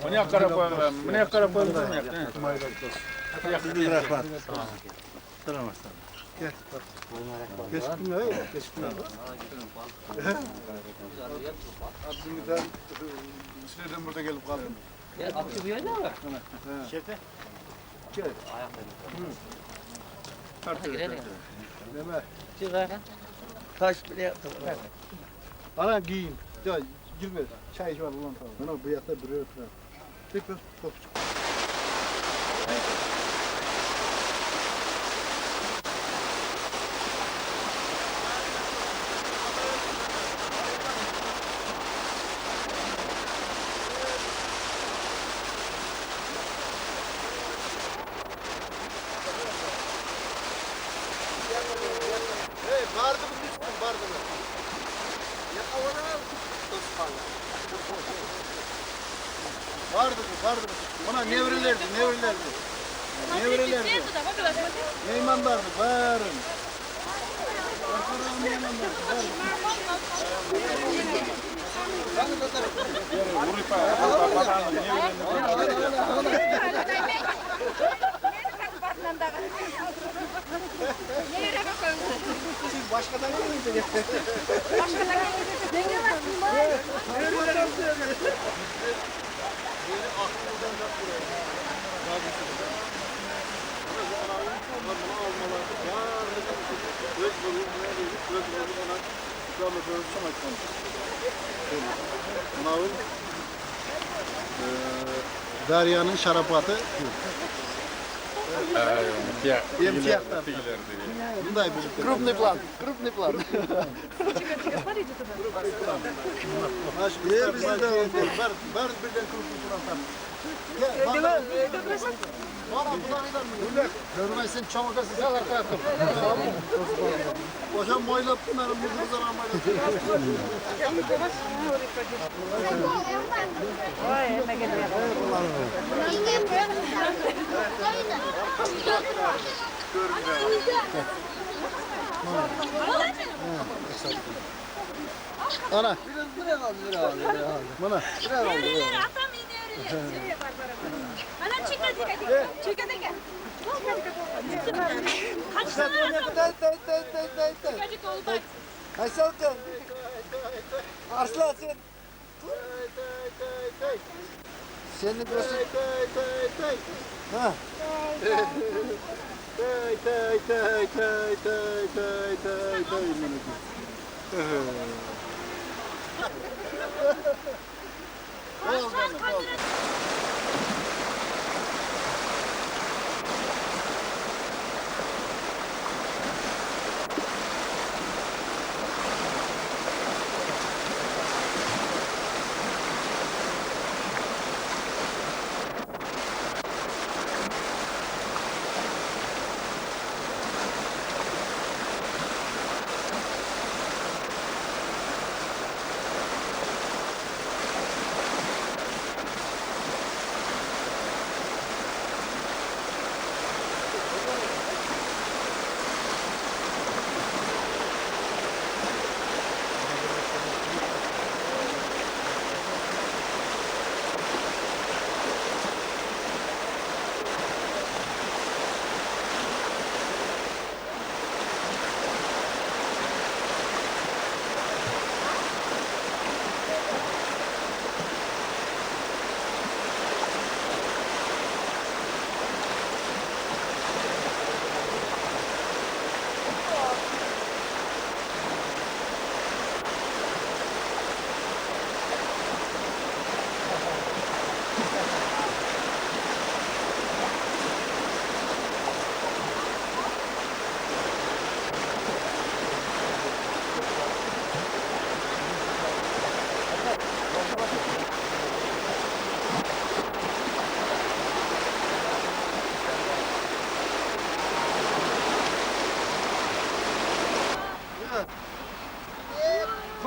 Bunu yakara koyalım. Bunu yakara koyalım. Gel. Keşkün ne? Keşkün ne? Abdülmüden Süleyman burada gelip kaldım. Ya aklı bir yerde mi? Şefe. Gel. Deme. Çık ayağa. Taş bile yaptım. Ana giyin. Ya girme. Çay iç var ulan tamam. Bana bu yatta duruyor oturuyor. Tekrar kopçuk. Vardı mı düştüm, vardı mı? Ya avana vardı mı? Ona nevrilerdi. Nevrilerdi. Neymanlardı, varın. Siz başkadan gelince başkadan gelince ne yapıyorsun bana? Yeni aklımdan da buraya. Bunu almalar. Öz bölümüne gelip öz bölümüne ikramı görürsem açmam. Bunun Derya'nın şarapatı. Emtiyaklar. Bunday bu. Krupni plan. Aşkım bizde de var birden krupni plan. Bana bunlar neden? Görmezsin çamur kasası arkaya attım. Hocam maylat bunları mızırızdan maylat. Vay eme geliyor. Ana. Bana. Hasan Arslan senin dostun ha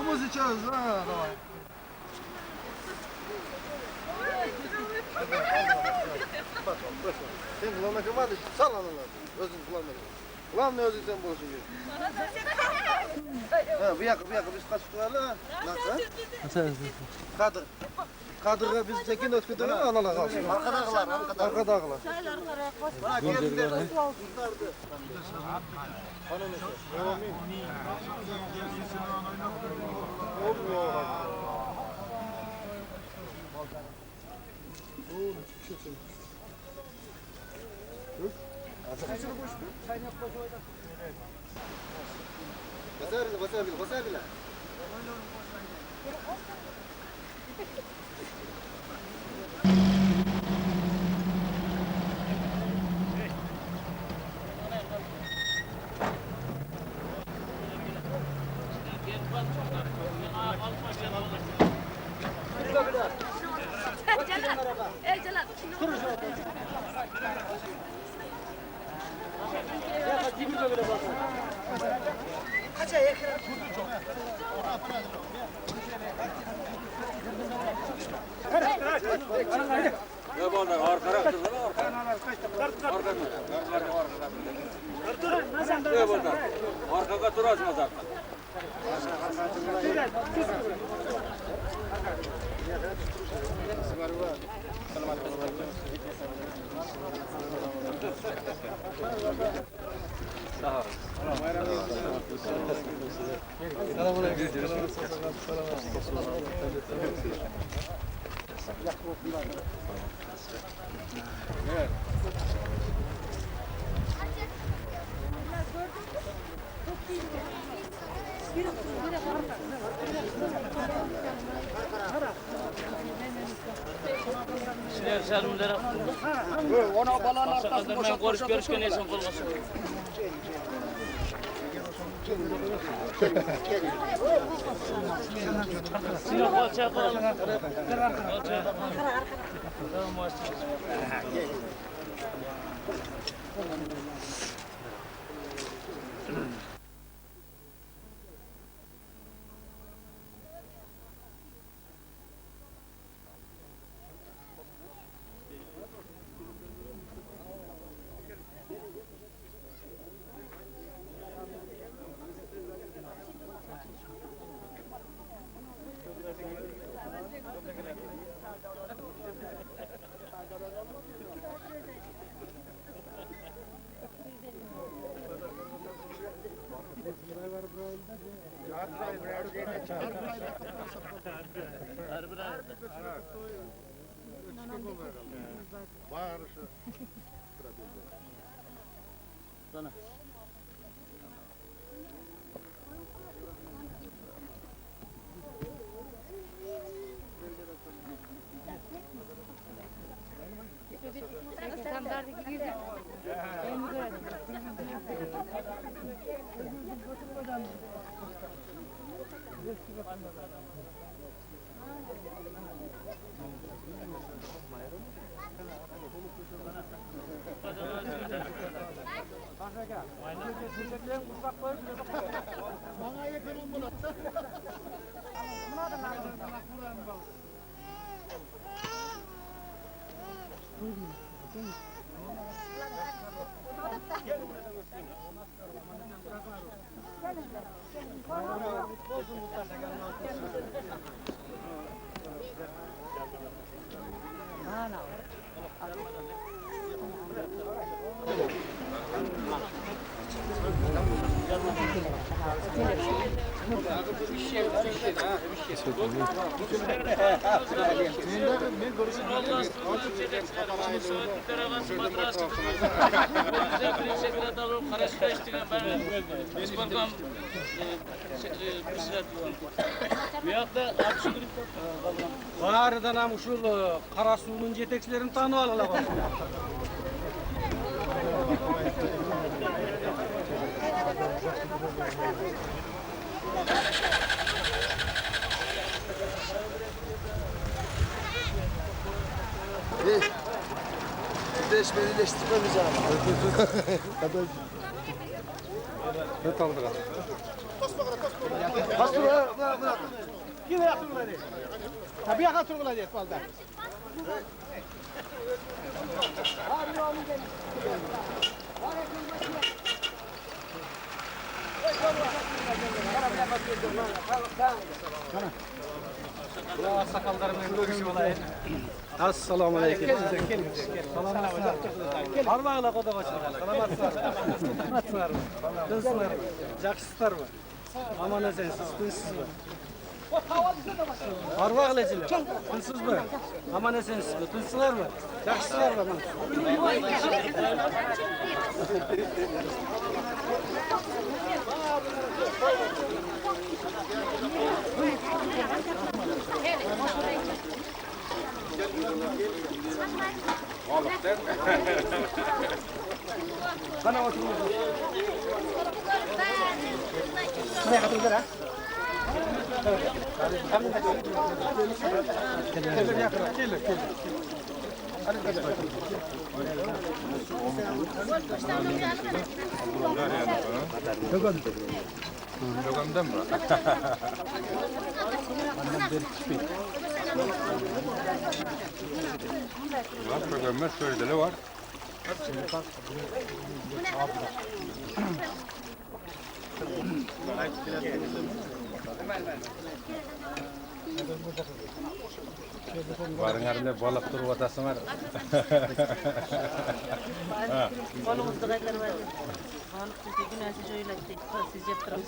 Kumuz içiyoruz ha. Sen kulağına kırmadın, sal analar. Özün kulağına kır. Kulağın ne özün sen bulursun gibi. Ha, bir yakı biz kaç kulağına ha? Nasıl? Kadırga biz çekin ötküdürü analar kalsın. Arkadağılar, arkadağılar. Bana geldiler, kurtardı. Basar bile. Ya bu adam arkaya kızlar arkaya. Ya bu adam arkaya durasmaz artık. Selamlar. Ona balan arkasında ben görüşken esin bulmasın. Sinan kolçaya koyalım. Kolçaya. Tamam başlıyoruz. Bağrıdan ham uşul qara suvning yetakchilarini tanib olalar. Kardeş beni iyileştirmemiz lazım. Ne kaldı? Bastır bırak. Yine yakınlar değil. Tabii yakın turgular değil balda. Ya sakallarımın görüşü olayım. Assalamu aleyküm. Gel. Parmağıyla koda başına. Salamatlar. Kızlar. Jakşıslar var. Aman esensiz, kızsız var. Parmağıyla ciler. Kızsız var. Aman esensiz, kızsızlar var. Jakşıslar var. Oğlum der. Bana oturun. Buraya kadar ha. Logamdan mı? Var programlar şöyle de ne var? Varın arında balık turu vatasın var. Kolumuzda kadar var. Balık tutuyor, güneşi şöyle siz yaptırın.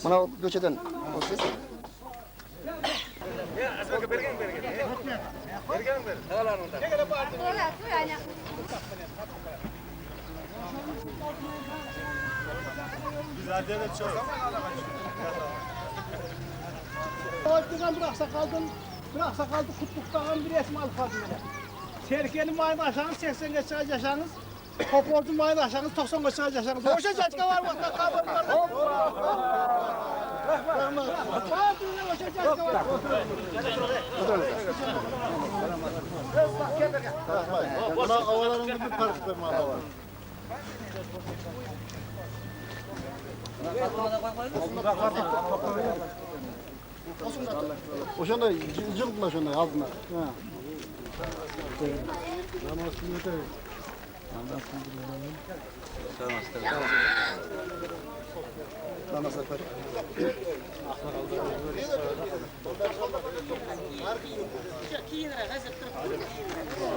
Bana göçeden. Oğuzdan bıraksa kaldın kutluktan bir resmi alıp aldın. Serkenin mayını aşağınız 80 geç yaşanız. Koportun mayını aşağınız 90 geç yaşanız. Hoşça çaçka var mı? Bak düğüne hoşça çaçka var. Buna havalarında bir karıştırma var. O şunda cılkma şunda altına. Ha.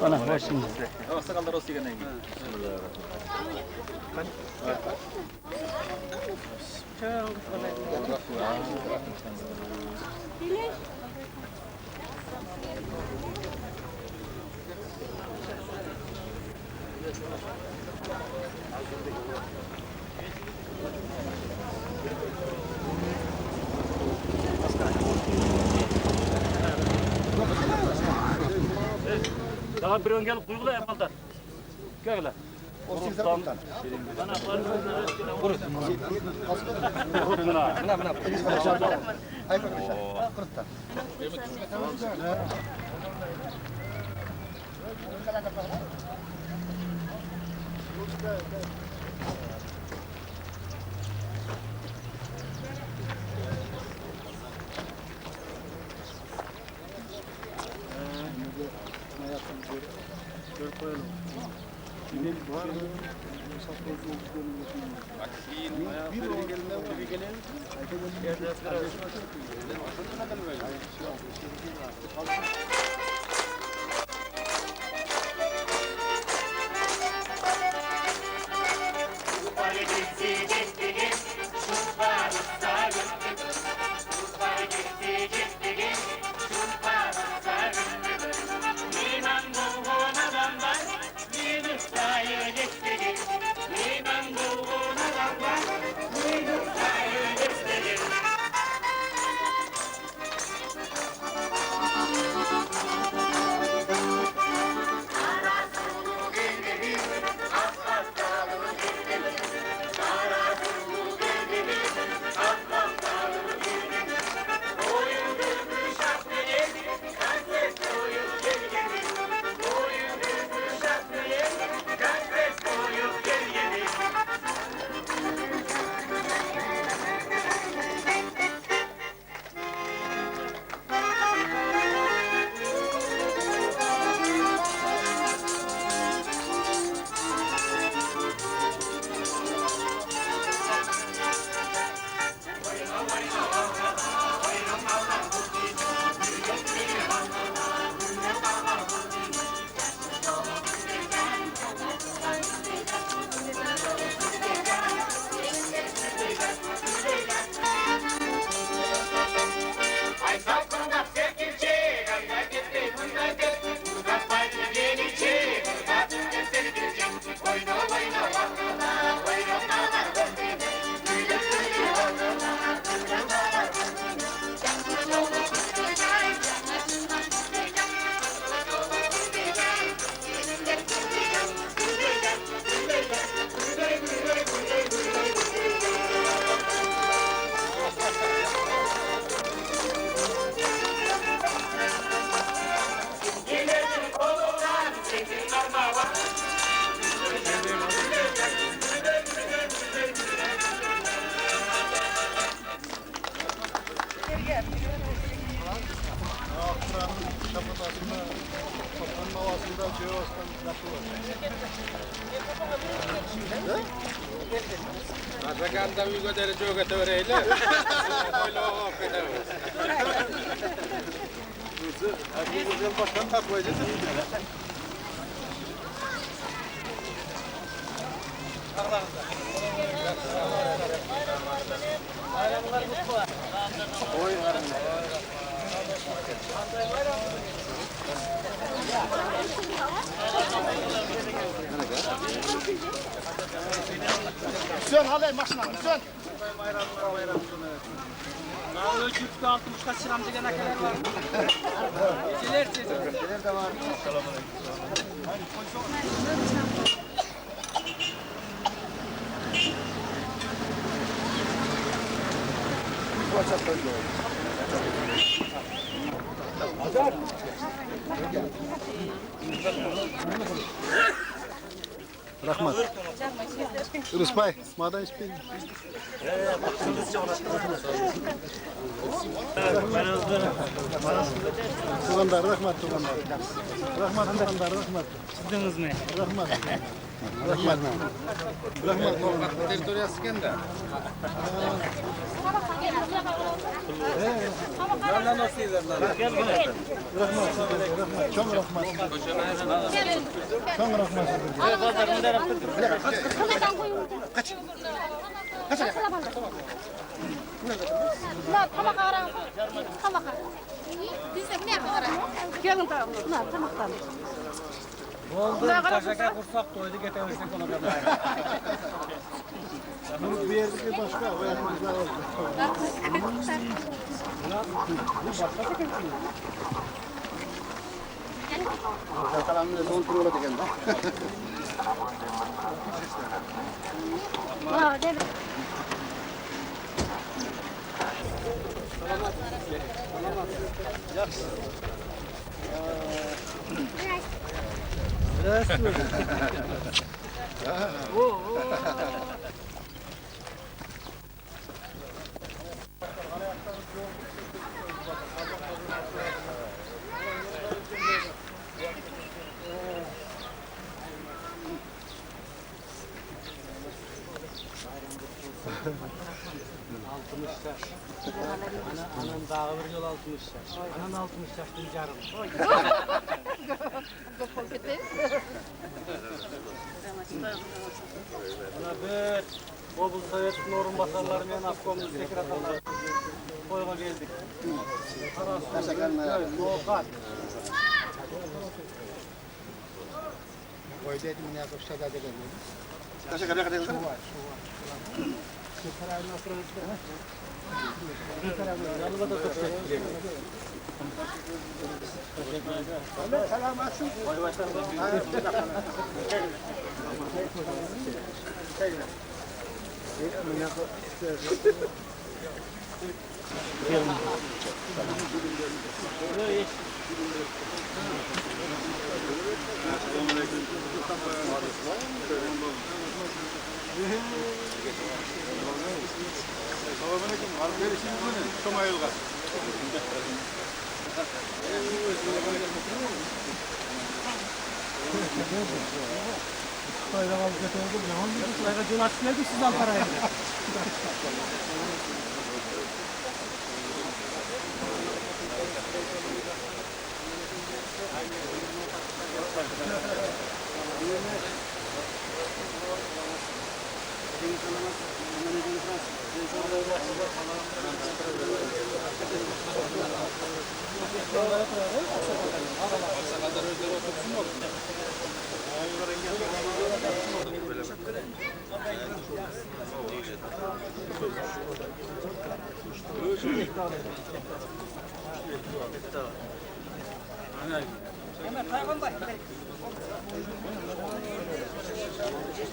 Bana ver şimdi. Daha bir ön gelip uygula yapalım. Gel lan. Zakanda bir göderi çok ötevereyle. Öyle o kadar. Bu güzel başkan takvacıdır. Hüseyin halay maşına Hüseyin. Rahmat. Rıspay, madan ispin. Tugandar, rahmat tugandar. Rahmat tugandar, rahmat. Sizdiniz mi? Rahmat. Rahmat. Rahmat. Teritoriyası kendi. Rahmat. Çok rahmat. Çok rahmat. Tabak aran. Tabak. Biz de ne yapıyoruz? Gelin tamam. Tabaktan. Oldu. Taşaka kursak doydu getirmiştik ona kadar. Bu bir yerde başka. O yanımızda oldu. Kalanını kontrol edeceğim. Wow, David. Anam dağı bir yol 60 yaş. Anam 60 yaştan yarım. Ana bir Obul Sovyet'in orunbasarları men Afkom'un sekreterleri koyga geldik. Nokat. Koydaydım ne yapıp şada dedim. Teşekkür ederim. Yanıma da çok teşekkür ederim. Selamünaleyküm. Alışverişiniz mi? Çok hayırlı. Bayram alıp götürdüm. Bayram cumartesi neydi siz Ankara'ya?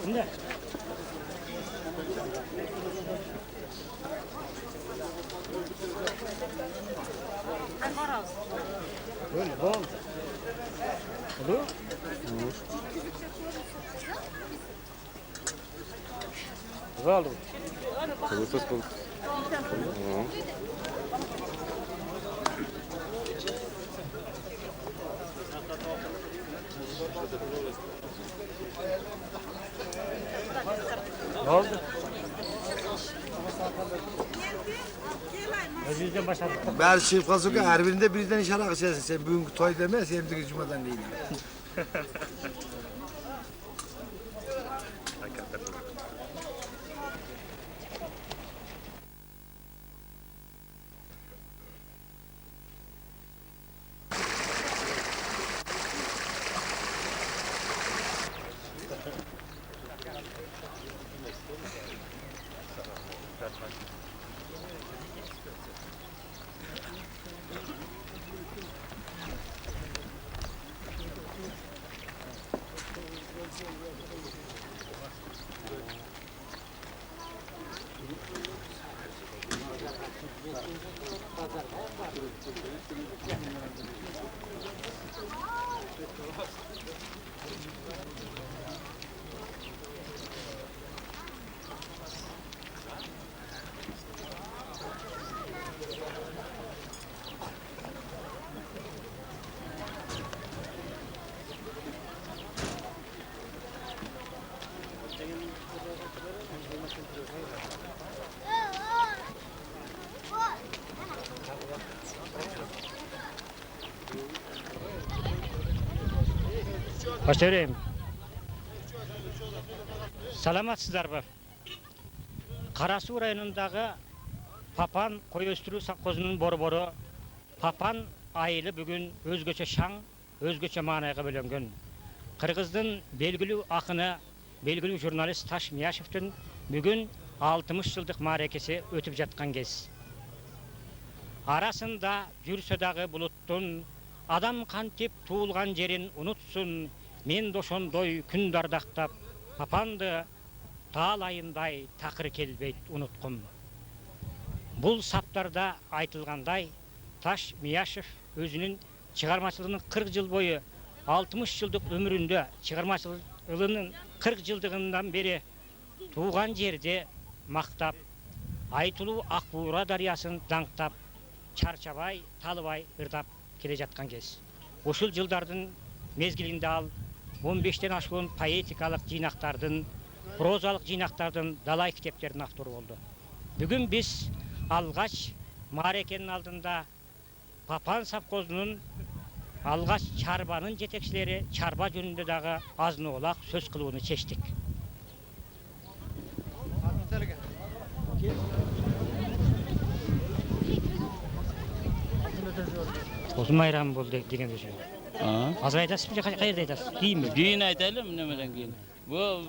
Ne? Vale. Ne oldu? Nereden başladık? Ben Şef Kazuka her birinde birden iş alakası sen. Sen bugünkü toy demez, hem de cumadan değil. Başarayım. Salamatsızlar mı? Karasu rayonundağı Papan koyu östürü sakkozunun boru Papan ayılı bugün özgöçe şan, özgöçe manaya bölüngün. Kırgızdın belgili akını, belgili jurnalist Taş Miyaşev'tin bugün 60 yıllık marekesi ötüp jatkan kez. Arasında jürsedağı buluttun, adam kantip tuğulgan jerin unutsun, men doşondoy gün dardaktap, papandı taalayınday takır kelbeyt unutkum. Bul saptarda aytılganday, Taş Miyaşev özünün çıkarmacılığının 40 yıl boyu, 60 yıllık ömründe çıkarmacılığının 40 yıldığından beri tuğgan jerde maktap, Aytulu Akbuğra daryasını danktap, Çarçabay, Talıbay ırdap kele jatkan kez. Oşul yıldardın mezgilinde al 15'ten aşkın poetikalık jinaktardın, prozalık jinaktardın dalay kiteplerin avtoru oldu. Bugün biz algaç marekenin aldında Papan Sapkozunun algaç çarbanın jetekçileri çarba jönünde dağı azını olak söz kılığını çeştik. Uzun bayram buldu degen özü. Azır aytasız mı? Kayırda aytasız? Değil mi? Düğün aytalım nemeden keyin. Bu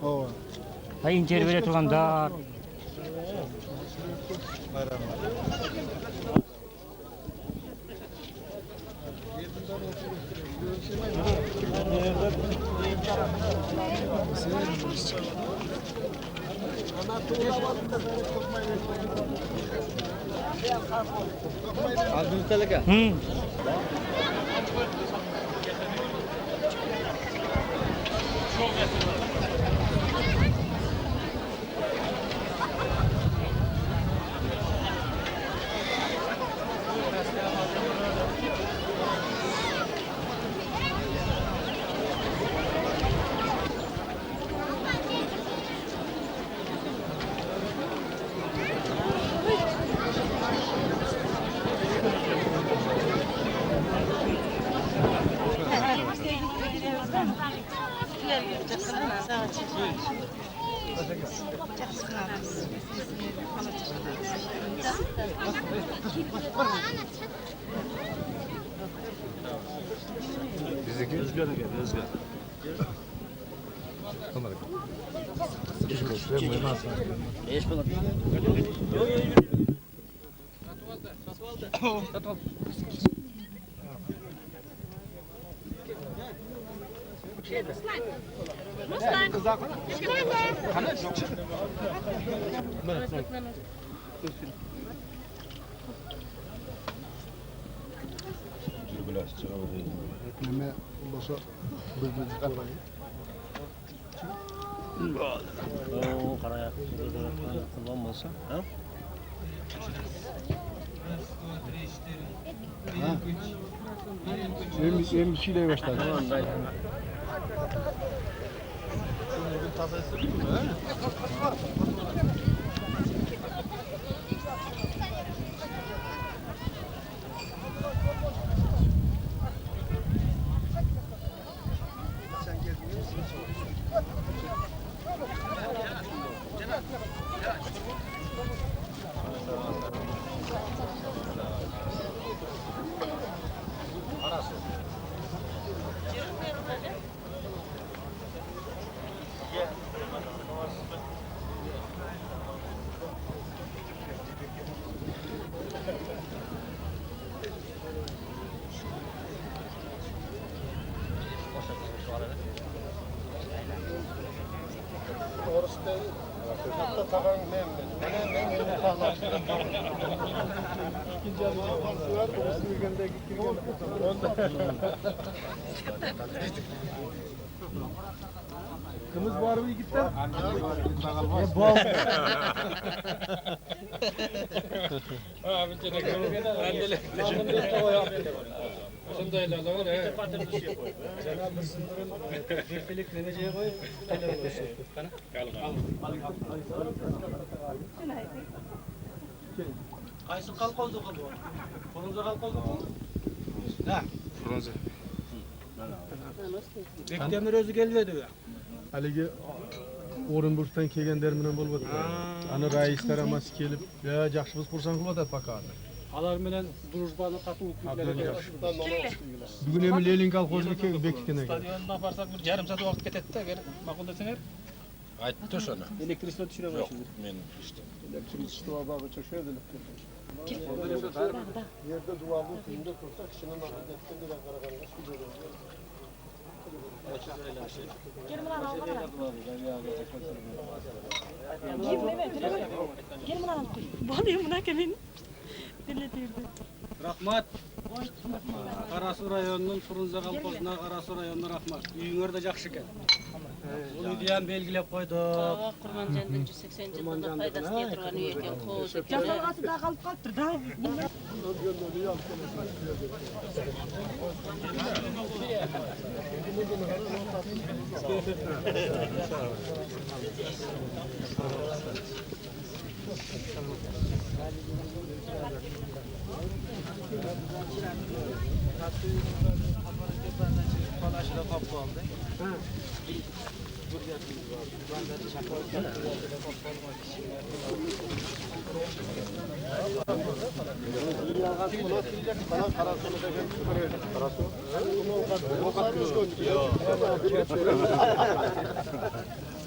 Ova. Hay incer böyle turgan dar. Aldın teleka. Neme bosa bülbül kalayı. Oo karayak kullanmasa. Ha? Hem bir şeyle başladı. Hatta takan ben yeni sağlam. İkinci adı var, orası ülkende Kımız var mı gitti? Bu Abi bir tane andele. Şimdi o yaptı. Şimdi öyle olur he. Cenab-ı Sınır'ın birlik menajeri koy. Qaysi qalqoldi bu? Frunze qalqoldi bu? Ha, Frunze. Bektemir özü gelmedi ya. Haligi Orunburg'dan kelganlar bilan bo'lib ana raislar hammasi kelib, "Ya yaxshimiz xursand qiladi faqat." Alar bilen Drujbani qatı Bugun ham Lenin kolxoziga kelib bekitgan ekan. Stadiondan farsak bir yarım saat vaqt ketadi-da, agar ma'qul desalar. Aytdi shuni. Elektrisini tushira Yo'q, boshlaydi. men işte. Elektrikçi var çöşüyordu. Yerde duvarlı filmde tursa kişinin nakletten bir Karakan'da su görüyor. Rahmat. Karasu rayonunun Frunze kolxozuna Karasu rayonuna rahmat. Uyuңөр da жақсы ekan. Bunu diyen belgilep koyduk. Kurban Cendin 180 yılında faydası diye turgan üye eken koz ekan. Jasalgası da kalıp kalktır da.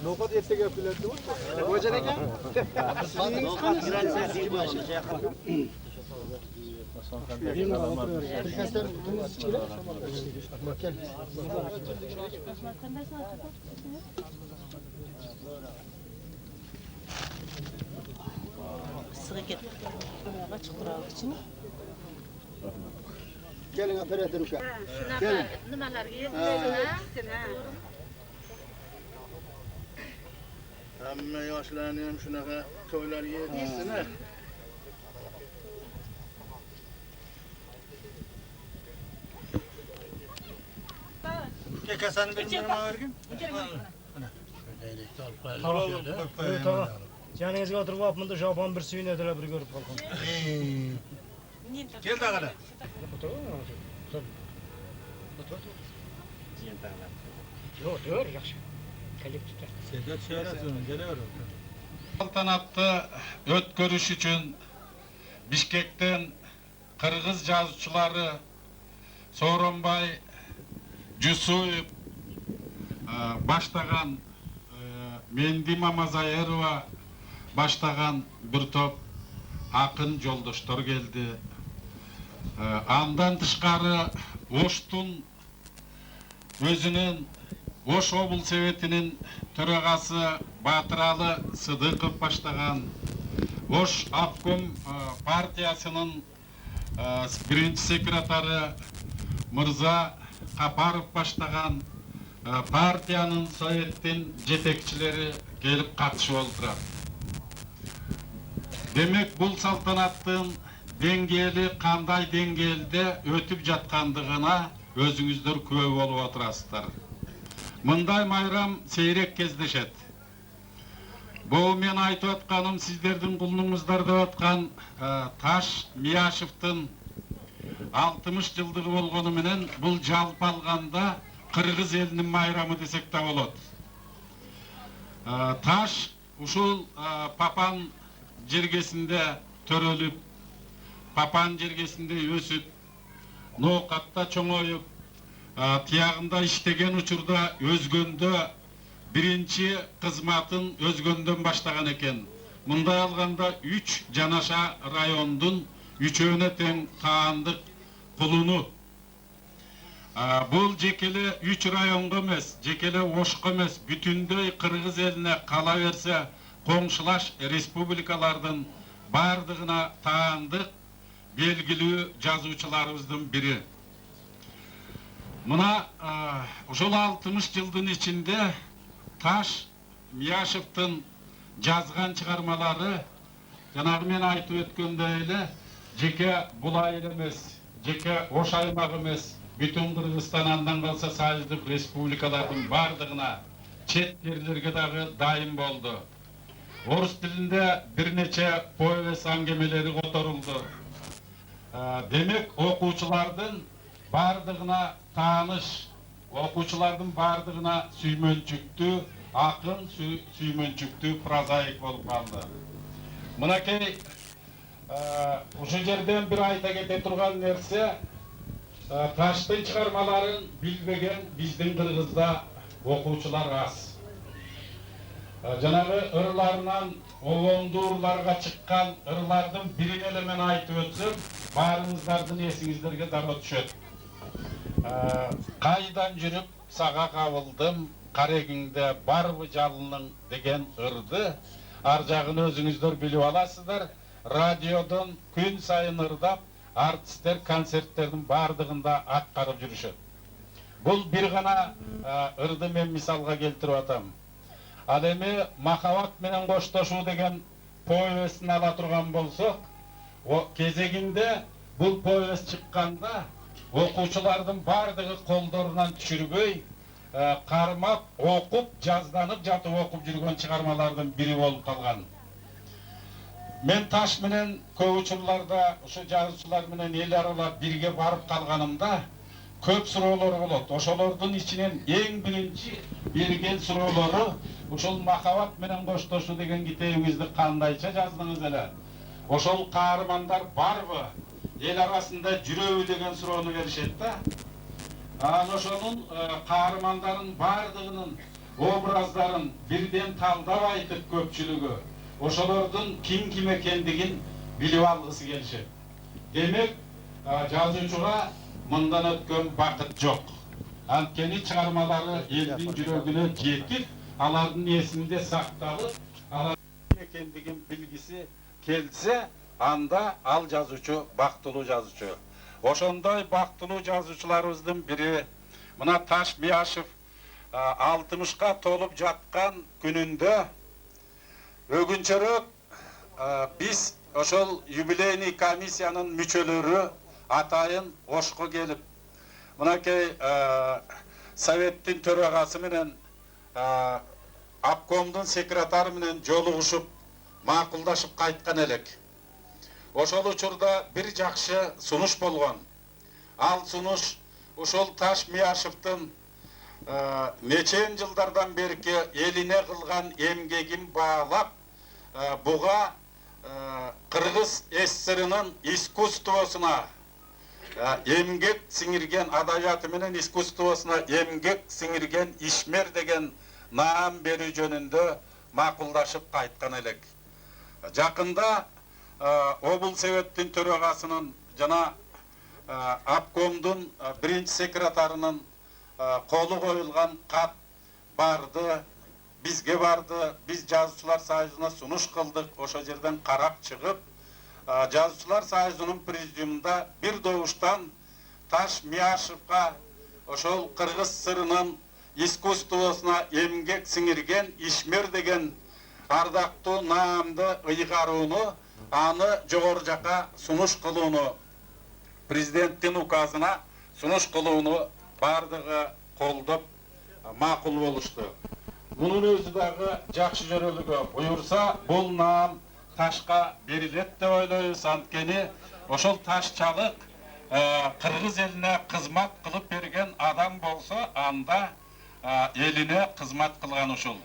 Nokat ertege yapıyorlardı mı? Hoca ne kan? Nokat giren ses gibi başlayacak. Arkadaşlar tuttunuz içkiler. Gel. Sığı git. Açık durak için. Gelin operatör uşak. Şuna nimalar yeydi? Hamma yoshlarni ham shunaqa to'ylar yeydi. Kasani bir nima bergin? Tamam. Yaningizga o'tirib olibmanda Jobon bir suyun edilar bir ko'rib qolgan. Kel dag'ada. Yo'q, dur, yaxshi. Kelib tutar. Sedat Şehraz'ın geliyorum. Saltanatты ötkөрüş için Bişkek'ten Kırgız yazıcıları Sooronbay Jusuyev başlagan Mendi Mamazayerova başlagan bir top akın yoldaşlar geldi. Andan tışkarı Oş'tun özünün Oş Obul Sovetinin төрағасы Батыралы Сыдықов başlagan Oş Avkom партиясының birinci sekretari Mırza Kaparov başlagan partiyanın Sovet'in jetekçileri gelip katışıp oldular. Demek bu saltanattın dengeli, kanday dengelde ötüp jatkandığına özüңүздөр күбө болуп отурасыздар. Мындай майрам сейрек кездешет. Бұл мен айтып отқаным сіздердің құлныңыздар деп отқан Таш Мияшевтің 60 жылдығы болғаны менен бұл жалпы алғанда Қырғыз елінің майрамы десек те болады. Таш ушул Папан жергесінде төрөлүп, Папан жергесінде өсүп, Ноқатта чоңоюп, тияғында иштеген учурда өзгөндө биринчи кызматын өзгөндөн баштаган экен. Мындай алганда 3 жанаша райондун 3-өөнө тең таандык кулуну. Бұл жекеле 3 районға емес, жекеле Ошқа емес, бүтүндөй Кыргыз еліне қала берсе, коңшылаш республикалардың бардығына таандык белгилүү жазуучуларыбыздын бири. Мына ушул 60 жылдын ичинде Таш Мияшевдин жазган чыгармалары, жанагы мен айтып өткөндөй эле, жеке Булай эмес, жеке Ош аймагы эмес, бүтүн Кыргызстан андан калса союздук республикалардын бардыгына, чет жерлерге дагы дайым болду. Орус тилинде бир нече повесть аңгемелери которулду. Демек, окуучулардын бардыгына тааныш, окуучулардын бардыгына сүймөнчүктүү, акын сүймөнчүктүү прозаик болуп калды. Мынакей ушул жерден бир айта кете турган нерсе, Таштын чыгармаларын билбеген биздин Кыргызда окуучулар аз. Жанагы ырларынан олондуурларга чыккан ырлардын бирин эле мен айтып өтсөм, баарыңыздардын эсиңиздерге дагы түшөт. Кайдан жүрүп сага кабылдым, карегиңде барбы жалының деген ырды, ар жагын өзүңүздөр билип аласыздар. Радиодон күн сайын ырдап, артисттер концерттердин бардыгында аткарып жүрүшөт. Бул бир гана ырды мен мисалга келтирип атам. Ал эми Махаббат менен коштошуу деген повестин ала турган болсок, кезегинде бул повест чыкканда окуучулардын бардыгы колдорунан түшүрбөй, кармап, окуп, жазданып жатып окуп жүргөн чыгармалардын бири болуп калган. Мен Таш менен көп учурларда ушу жазуучулар менен эл аралап бирге барып калганымда көп суроолор болот. Ошолордун ичинен эң биринчи берген суроолору ушул Махаббат менен коштошуу деген китебиңизди кандайча жаздыңыз эле? Ошол каармандар барбы? Эл арасында жүрөбү деген суроону беришет да. Анан ошонун каармандарын бардыгынын образдарын бирден талдап айтып көпчүлүгү ошолордун ким экендигин билип алгысы келишет. Демек, жазуучуга мындан өткөн бакыт жок. Анткени чыгармалары элдин жүрөгүнө жетип, алардын эсинде сакталып, алардын экендигин билгиси келсе, анда ал жазуучу бактылуу жазуучу. Ошондой бактылуу жазуучуларыбыздын бири мына Таш Мияшев 60га толуп жаткан күнүндө өгүнчөрөөк биз ошол юбилейный комиссиянын мүчөлөрү атайын Ошко келип, мынакей советтин төрагасы менен обкомдун секретары менен жолугушуп, макулдашып кайткан элек. Ошол учурда бир жакшы сунуш болгон. Ал сунуш ошол Таш Мияшевдин нечен жылдардан берки элине кылган эмгегин баалап, буга Кыргыз СССРынын искусствосуна эмгек сиңирген, адабияты менен искусствосуна эмгек сиңирген Ишмер деген наам берүү жөнүндө макулдашып кайткан элек. Жакында обул советтин төрагасынын жана обкомдун биринчи секретарынын колу коюлган кат барды, бизге барды, биз жазуучулар союзуна сунуш кылдык, ошол жерден карап чыгып, жазуучулар союзунун президиумунда бир добуштан Таш Мияшевга ошол Кыргыз ССРынын искусствосуна эмгек сиңирген Ишмер деген ардактуу наамды ыйгарууну, аны жогору жака сунуш кылууну, президенттин указына сунуш кылууну бардыгы колдоп макул болушту. Мунун өзү дагы жакшы жөрөлүгө буюрса, бул наам Ташка берилет деп ойлойбуз. Анткени ошол ташчалык Кыргыз элине кызмат кылып берген адам болсо, анда элине кызмат кылган ушул.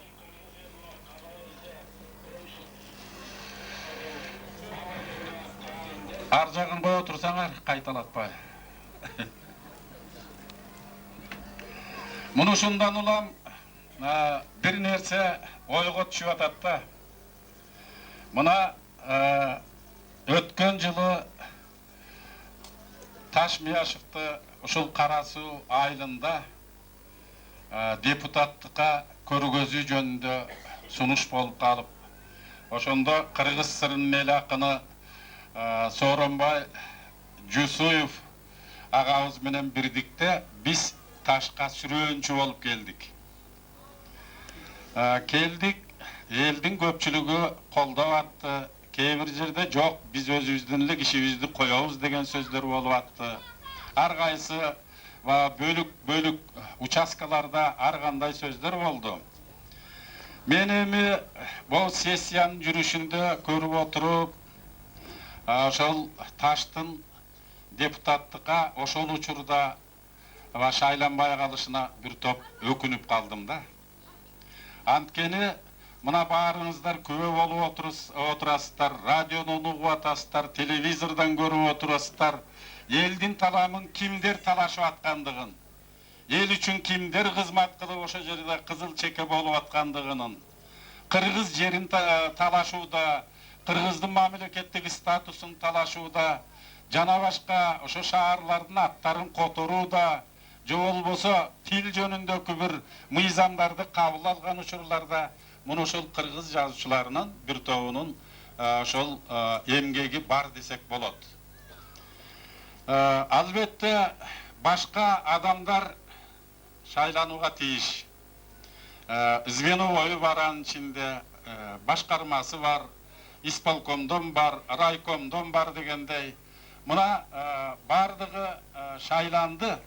Ар жагын кое турсаңар, кайталатпай. Муну ушундан улам бир нерсе ойго түшүп атат да. Мына өткөн жылы Таш Мияшевди ушул Карасуу айылында депутаттыкка көргөзүү жөнүндө сунуш болуп калып, ошондо Кыргыз ССРнын эл акыны Сооронбай Жусуев агабыз менен бирдикте биз Ташка сүрөөнчү болуп келдик. Келдик, элдин көпчүлүгү колдоп атты. Кээ бир жерде жок, биз өзүбүздүн эле кишибизди коебуз деген сөздөр болуп атты. Ар кайсы бөлүк участкаларда ар кандай сөздөр болду. Мен эми бул сессиянын жүрүшүндө көрүп отуруп, ошол Таштын депутаттыкка ошол учурда шайланбай калышына бир топ өкүнүп калдым да. Анткени мына баарыңыздар күбө болуп отурасыздар, радионун угуп атасыздар, телевизордон көрүп отурасыздар. Элдин таламын кимдер талашып аткандыгын, эл үчүн кимдер кызмат кылып ошол жерде кызыл чеке болуп аткандыгын, кыргыз жерин талашууда, кыргыздын мамлекеттик статусун талашууда, жана башка ошо шаарлардын аттарын которууда, же болбосо тил жөнүндөгү бир мыйзамдарды кабыл алган учурларда муну ошол кыргыз жазуучуларынын бир тобунун ошол эмгеги бар десек болот. Албетте башка адамдар шайланууга тийиш. Звеновой бар анын ичинде, башкармасы бар, исполкомдон бар, райкомдон бар дегендей. Мына бардыгы шайланды.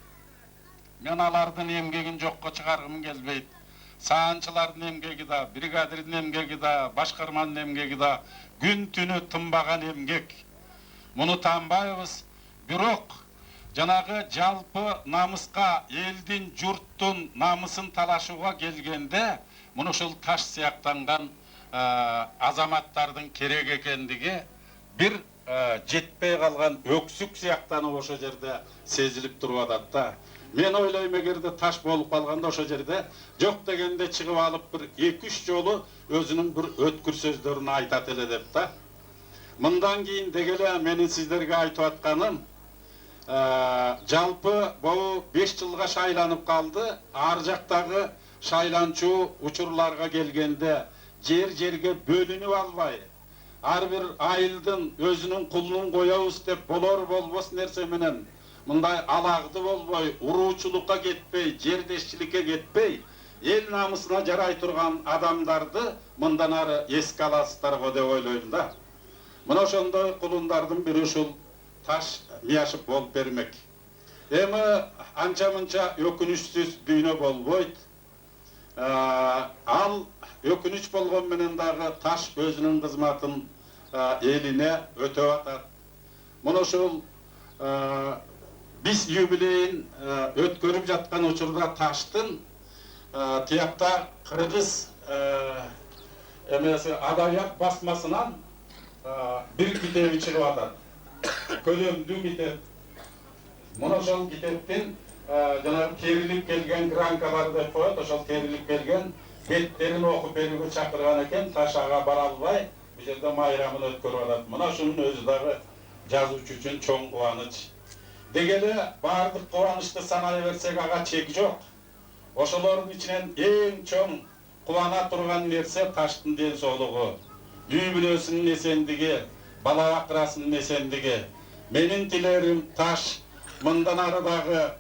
Мен алардын эмгегин жокко чыгаргым келбейт. Саанчылардын эмгеги да, бригадирдин эмгеги да, башкарманын эмгеги да күн түнү тынбаган эмгек. Муну таанбайбыз. Бирок жанагы жалпы намыска, элдин, журттун намысын талашууга келгенде, муну ушул Таш сыяктанган азаматтардын керек экендиги бир жетпей калган өксүк сыяктанып ошол жерде сезилип туруп атат да. Мен ойлойм, эгерде Таш болуп калганда ошол жерде жок дегенде чыгып алып бир 2-3 жолу өзүнүн бир өткүр сөздөрүн айтат эле деп да. Мындан кийин дегеле менин сиздерге айтып атканым, жалпы бул 5 жылга шайланып калды. Ар жактагы шайланчу учурларга келгенде жерге бөлүнүп албай, ар бир айылдын өзүнүн кулун коебуз деп болор болбос нерсе менен мындай алагды болбой, уруучулукка кетпей, жердешчиликке кетпей, эл намысына жарай турган адамдарды мындан ары эске аласыздар го деп ойлойм да. Мына ошондой кулундардын бири ушул Таш Мияшев болуп бермек. Эми анча-мынча өкүнүчсүз дүйнө болбойт. Ал өкүнүч болгон менен дагы Таш өзүнүн кызматын элине өтөп атат. Муну ушул биз юбилейин өткөрүп жаткан учурда Таштын тиякта Кыргыз эмеси адабият басмасынан бир китеби чыгып атат. Көлөмдүү китеп. Муну ошол китептин жанагы терилип келген гранкалар деп коет, ошол терилип келген беттерин окуп берүүгө чакырган экен. Таш ага бара албай, бул жерде майрамын өткөрүп атат. Мына ушунун өзү дагы жазуучу үчүн чоң кубаныч. Дегеле бардык кубанычты санай берсек ага чек жок. Ошолордун ичинен эң чоң кубана турган нерсе Таштын ден соолугу, үй бүлөсүнүн эсендиги, бала бакырасынын эсендиги. Менин тилерим Таш мындан ары дагы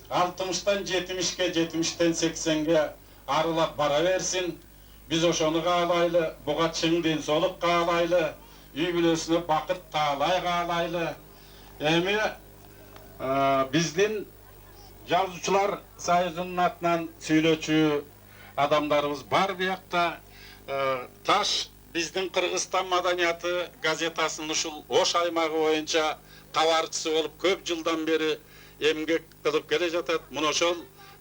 60-тан 70-ке, 70-тен 80-ге арылап бара берсин. Биз ошону каалайлы, буга чың ден соолук каалайлы, үй бүлөсүнө бакыт таалай каалайлы. Эми биздин жазуучулар союзунун атынан сүйлөчү адамдарыбыз бар биякта. Таш биздин Кыргызстан маданияты газетасынын ушул Ош аймагы боюнча товарчысы болуп көп жылдан бери эмгек кылып келе жатат. Муну ошол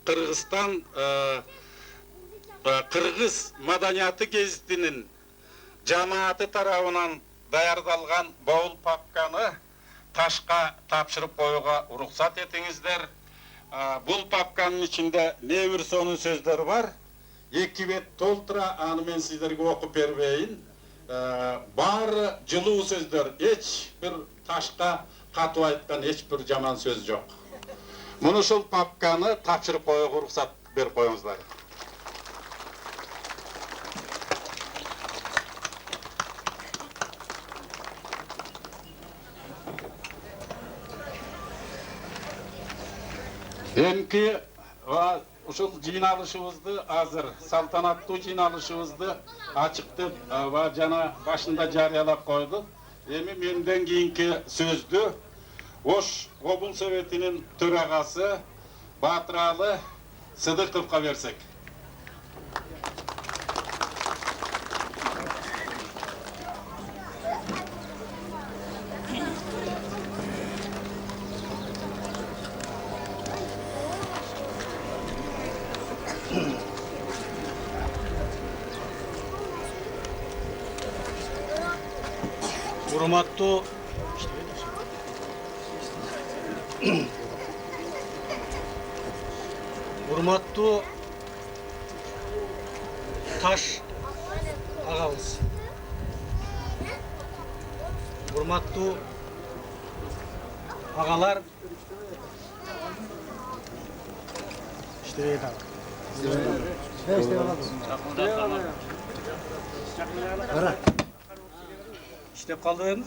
Кыргызстан Кыргыз маданияты гезитинин жамааты тарабынан даярдалган баул папканы Ташка тапшырып коюуга уруксат этиңиздер. Бул папканын ичинде не бир сонун сөздөр бар. 2 бет толтура, аны мен сиздерге окуп бербейин. Баары жылуу сөздөр, эч бир Ташка катып айткан эч бир жаман сөз жок. Munuşul papkany tapşırıp koyup ruhsat berip koyuңuzlar. Emki uşul jıynalışыбызды azır, saltanattуу jıynalışыбызды açıktı va jana başında jarıyalap koyduk. Emi menden kийинки sözdü Oş Obul Sovetinin төрағасы Батыралы Сыдықовқа берсек. Урматтуу Урматтуу Таш агабыз. Урматтуу агалар. İşte İşte kaldı.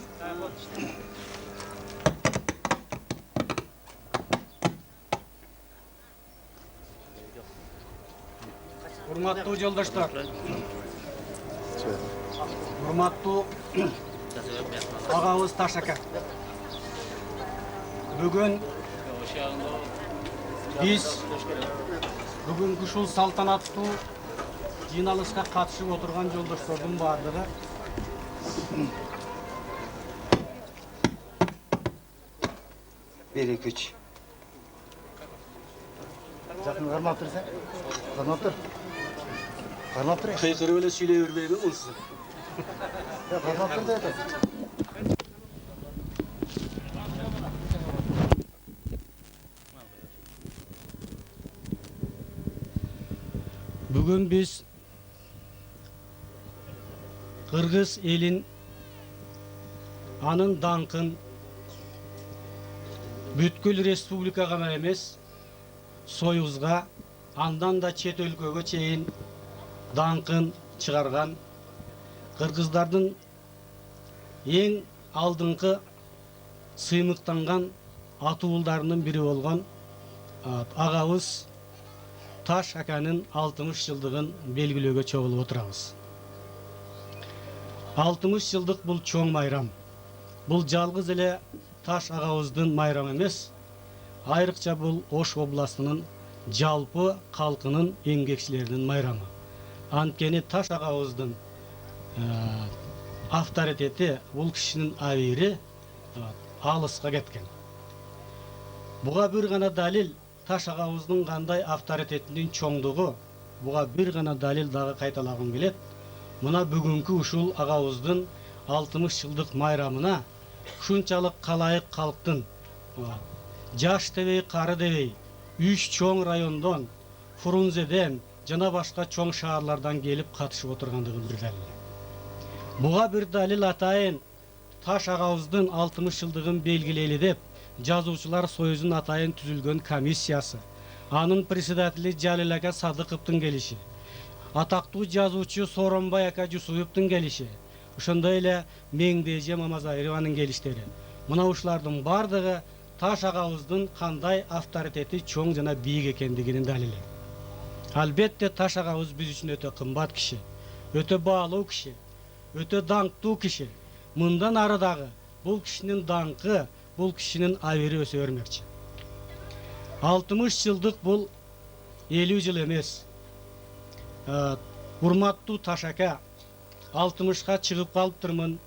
Урматтуу жолдоштор, урматтуу агабыз Таш ака. Бүгүн биз бүгүнкү ушул салтанаттуу жыйналышка катышып отурган жолдоштордун баардыгы Bir, iki, üç. Жақын қармап тұрсың? Қармап тұр. Қармап тұр. кыйкырып эле сүйлөй бербейби мунсу? Қармап тұр деді. Бүгүн биз Кыргыз элин анын даңкын бүткүл республикага эмес, Союзга, андан да чет өлкөгө чейин даңкын чыгарган кыргыздардын эң алдыңкы сыймыктанган атуулдарынын бири болгон агабыз Таш аканын 60 жылдыгын белгилөөгө чогулуп отурабыз. 60 жылдык бул чоң майрам. Бул жалгыз эле Таш агабыздын майрамы эмес, айрыкча бул Ош областынын жалпы калкынын эмгекчилеринин майрамы. Анткени Таш агабыздын авторитети, бул кишинин абийири алыска кеткен. Буга бир гана далил Таш агабыздын кандай авторитетинин чоңдугу, буга бир гана далил дагы кайталагым келет. Мына бүгүнкү ушул агабыздын 60 жылдык майрамына шунчалык калайык калктын жаш дебей, кары дебей, 3 чоң райондон, Фрунзеден жана башка чоң шаарлардан келип катышып отургандыгын бир далил. Буга бир далил атайын Таш агабыздын 60 жылдыгын белгилейли деп Жазуучулар Союзунун атайын түзүлгөн комиссиясы, анын председатели Жалил ака Садыковдун келиши, атактуу жазуучу Сооронбай ака Жусуповдун келиши, ошондой эле Меңдеже Мамазайрованын келиштери. Мына ушулардын бардыгы Таш агабыздын кандай авторитети чоң жана бийик экендигинин далили. Албетте Таш агабыз биз үчүн өтө кымбат киши, өтө баалуу киши, өтө даңктуу киши. Мындан ары дагы бул кишинин даңкы, бул кишинин абийири өсө бермекчи. 60 жылдык бул 50 жыл эмес. Урматтуу Таш ака, 60га чыгып калыптырмын.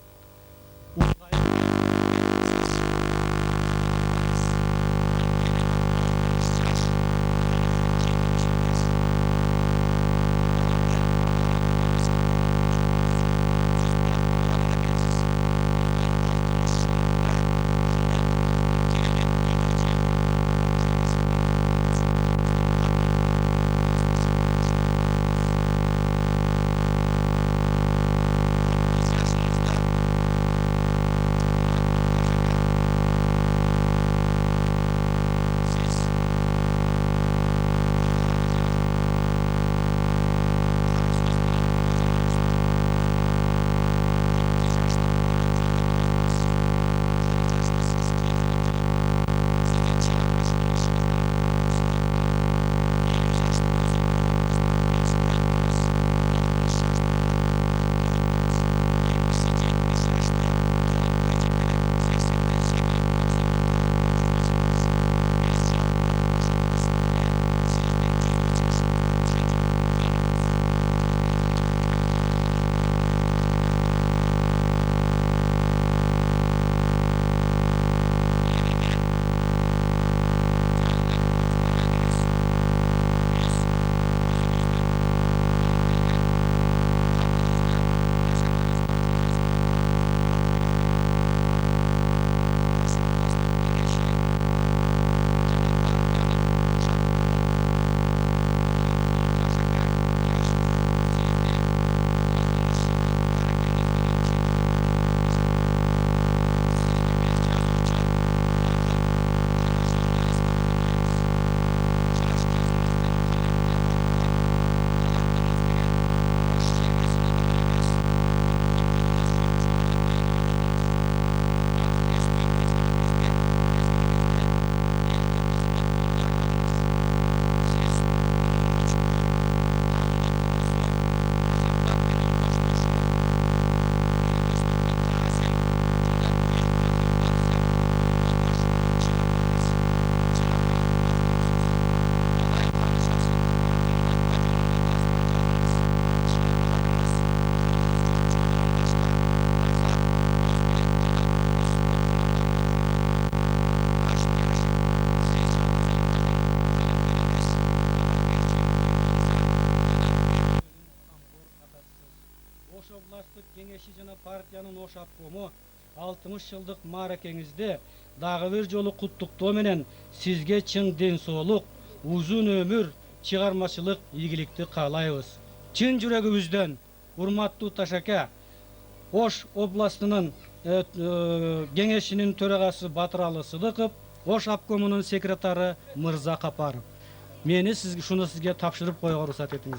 Oş oblastlık Kengeşi jana partiyanın Oş apkomu 60 yıllık marekengizde dağı bir jolu kutlukto menen sizge çın densooluk, uzun ömür, çıgarmaçılık, iyigilikti kalayız. Çın yüregimizden, urmatlı taşaka, Oş oblastının Kengeşinin töregası Batıralı Sıdıkov, Oş apkomunun sekretari Mırza Kaparov. Meni şunu sizge tapşırıp koyuğa ruhsat etiniz.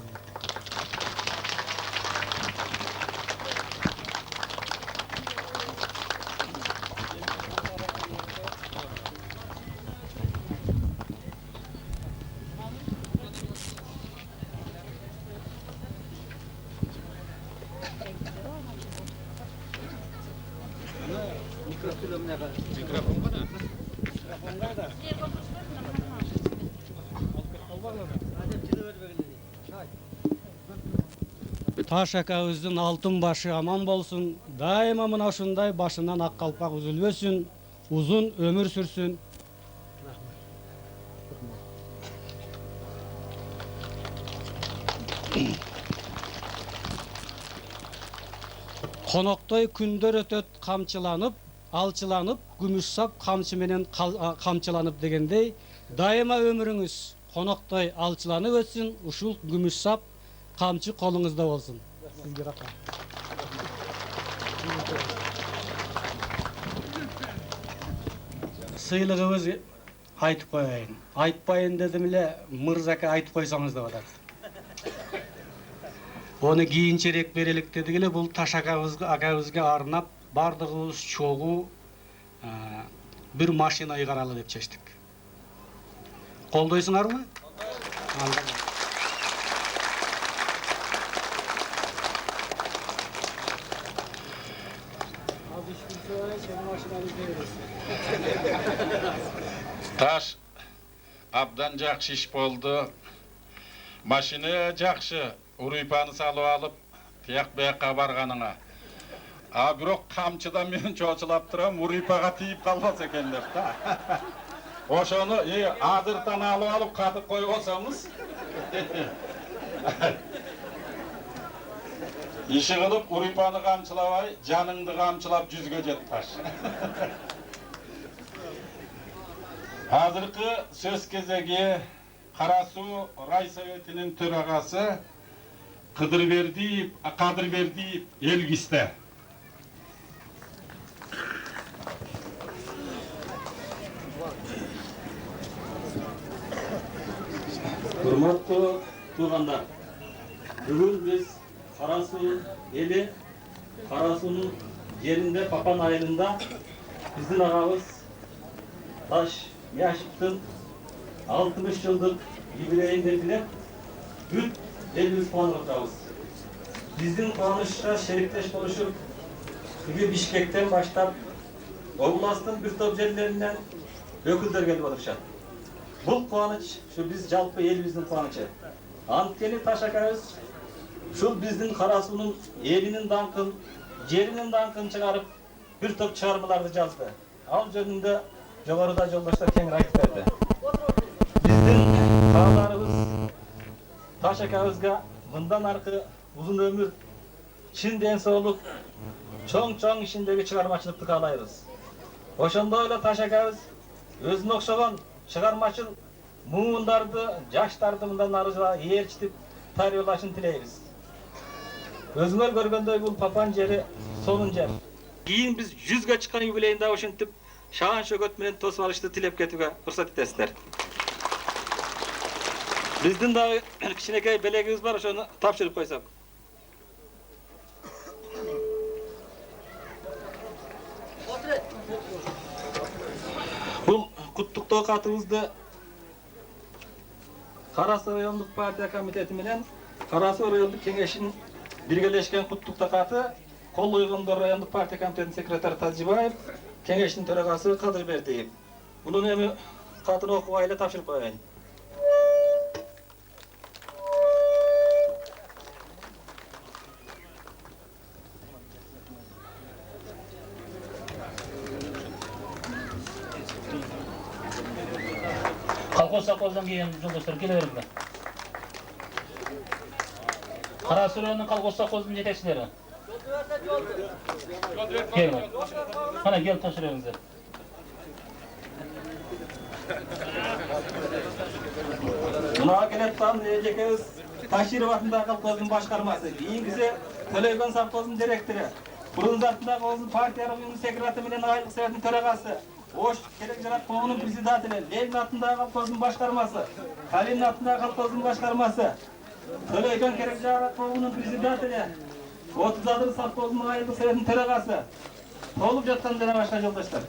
Taş akağızın altın başı aman bolsun, daima mına uşunday başından ak kalpak üzülbösün, uzun ömür sürsün. Konoktoy kündör ötöt kamçılanıp, alçılanıp, gümüş sap kamçı menen kamçılanıp degendey, daima ömürüңüz konoktoy alçılanıp ötsün, uşul gümüş sap kamçı kolunuzda olsun. Sizge rahmat. Sыйлыгыбыз айтып коеюн. Айтпайын дедим эле Мырзака айтып койсоңуз деп атат. Onu kийинчерээк берелик дедик эле, бул Таш акабызга арнап бардыгыбыз чогуу бир машина ыйгаралы деп чечтик. Колдойсуңарбы? Taş abdan jakşı iş boldu. Maşını jakşı, uruypanı salıp alıp tiyak beyakka barganına. Birok kamçıdan men çoçulap turam, uruypaga tiyip kalmaz eken dep da. Oşonu azırtan alıp katıp koyup olsamız. İşi kılıp uruypanı kamçılabay, canыңды kamçılap жүзгө jet Taş. Hazırkı söz kezegi Karasu Raysovetinin töragası Kadırberdiyev Elgis'te. Hurmatlı tuğanlar, bugün biz Karasu eli, Karasu'nun yerinde Papan ayında bizim ağamız Taş Yaşıp'tın 60 yıllık jubileyinde bile büt elimiz puan atağız. Bizim puanışa şerikleş oluşup Bişkek'ten başlayıp oblastın bir top yerlerinden öküldер gelip oluşat. Bu puanıç, şu biz jalpı elimizin puanıçı. Antkeni Taş akabız, şu bizim Karasu'nun elinin dankın, yerinin dankın çıkarıp bir top çağırmalarda жазdı. Al jönünde Жоғарыда жолдаштар кеңир айтып берди. Биздин кааларыбыз Таш акабызга мындан аркы узун өмүр, чын денсаулык, чоң ишиндеги чыгармачылыкты каалайбыз. Ошондой эле Таш акабыз өзүнө окшогон чыгармачыл муундарды, жаштарды мындан ары ээрчитип тарбиялашын тилейбиз. Өзүңөр көргөндөй бул Папан жери сонун жер. Кийин биз 100га чыккан юбилейинде ошентип Şahan şögöt menen tosуп алышты tilep кетүүгө уруксат этесиздер. Биздин дагы кичинекей белегибиз бар, ошону тапшырып койсок. Бул куттуктоо катыбызды Карасу райондук партия комитети менен Карасу райондук кеңешинин биргелешкен куттуктоо каты Кол Уйгундар райондук партия комитетинин секретары Тажибаев, Кеңештин төрагасы Кадырбердиев. Бунун эми катын окуп эле тапшырып коеюн. Колхоз совхоздан келген жолдоштор келе бериңдер. Карасу районунун колхоз совхозунун жетекчилери. Gel bak. Bana gel taşırıyorsunuz. Buna keleptan diyeceğiz. Taşir vatında kalkozun başkarması. İngilizce Televizyon Savkozun direktörü. Burun zatında olsun partiya uyumu sekreteri bilen aylık sevetin töregası. Oş Kerekçarat Koğunun prezidentine. Levin altında kalkozun başkarması. Halil'in altında kalkozun başkarması. Televizyon Kerekçarat Koğunun prezidentine. 36 Savkozun aylık sevetin töregası. Olup jattan dene başka yoldaşlar.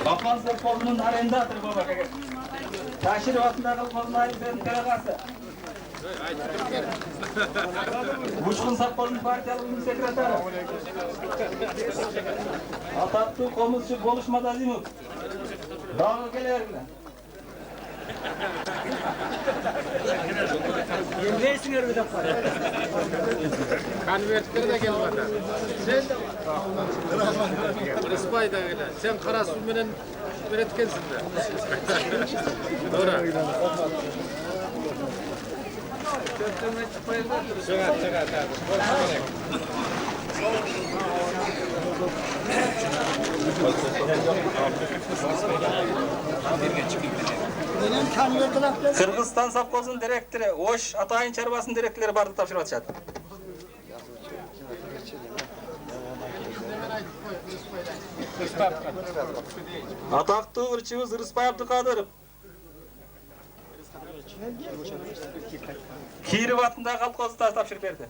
Kaplan Savkozunun arendatörü baba. Taşir vatında kalkozun aylık sevetin töregası. Uçkun Savkozun partiyalı uyum sekreteri. Atatürk Komutçu Boluşmaz Azimov. Dağıl geleverdiler. Neysin bir defa? Konvertleri de gel bana. Sen de Rıspay da öyle. Sen Karasu menen üretkensin de. Doğru. Kırgızistan Savkozun direktörü, Oş Atayın Çarvası'nın direktörleri bardı tavşır atışadı. Ataklı ırçımız Rıspay Abdülkadirov. Kiri vatında kalkozu tavşır verdi.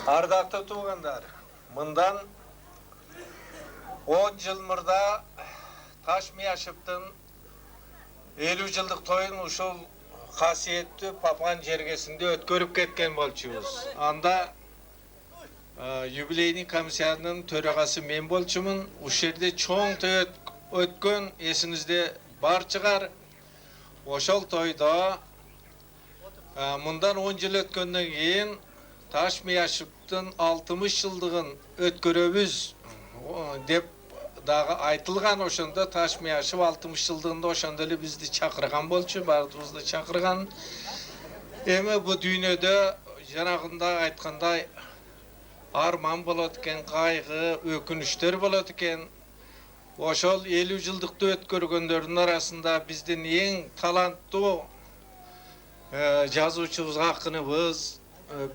Ardaqda tuğanlar. Mından 10 yıl mırda Taşmiyaşıptın 50 yıllık toyun uşul kasiyetli Papan jergesinde ötkörüp ketken bolçubuz. Anda юбилейный комиссиянын төрагасы мен болчумун. Ушул жерде чоң той өткөн эсиңизде бар чыгар. Ошол тойдо мындан 10 жыл өткөндөн кийин Taşmiyaşıptın 60 yıldığın ötkörөбүз деп дагы айтылган. Ошондо Taşmiyaşıp 60 yıldığında ошондо эле бизди чакырган болчу, бардыгыбызды чакырган. Эми бу дүйнөдө жанагында айткандай arman болот экен, кайгы, өкүнүчтөр болот экен. Ошол 50 жылдыкты өткөргөндөрдүн арасында биздин эң таланттуу жазуучубуз, акыныбыз,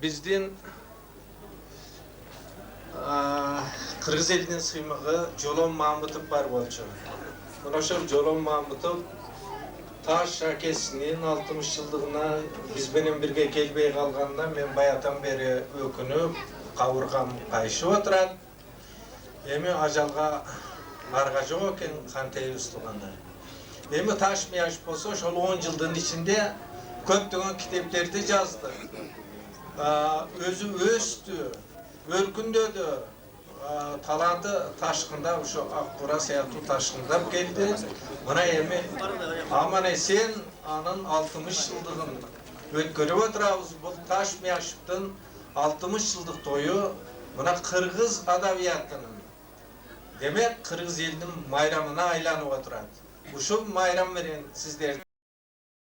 биздин кыргыз элинин сыймыгы Жолон Мамытов бар болчу. Ошол Жолон Мамытов Таш акесинин 60 жылдыгына биз менен бирге келбей калганда мен баятан бери өкүнүп, кабыргам кайшып отурат. Эми ажалга арга жок экен, кантебиз туугандар. Эми Taşmiyaş болсо ошол 10 жылдын ичинде көптөгөн китептерди жазды. Өзү өстү, өркүндөдү, таланты ташкында, ошо Акбура сыяктуу ташкындап келди. Мына эми аман эсен анын 60 жылдыгын өткөрүп отурабыз. Бул Taşmiyaşыптын 60 жылдык тою мына кыргыз адабиятынын, демек кыргыз элинин майрамына айланып отурат. Ушул майрам менен сиздерди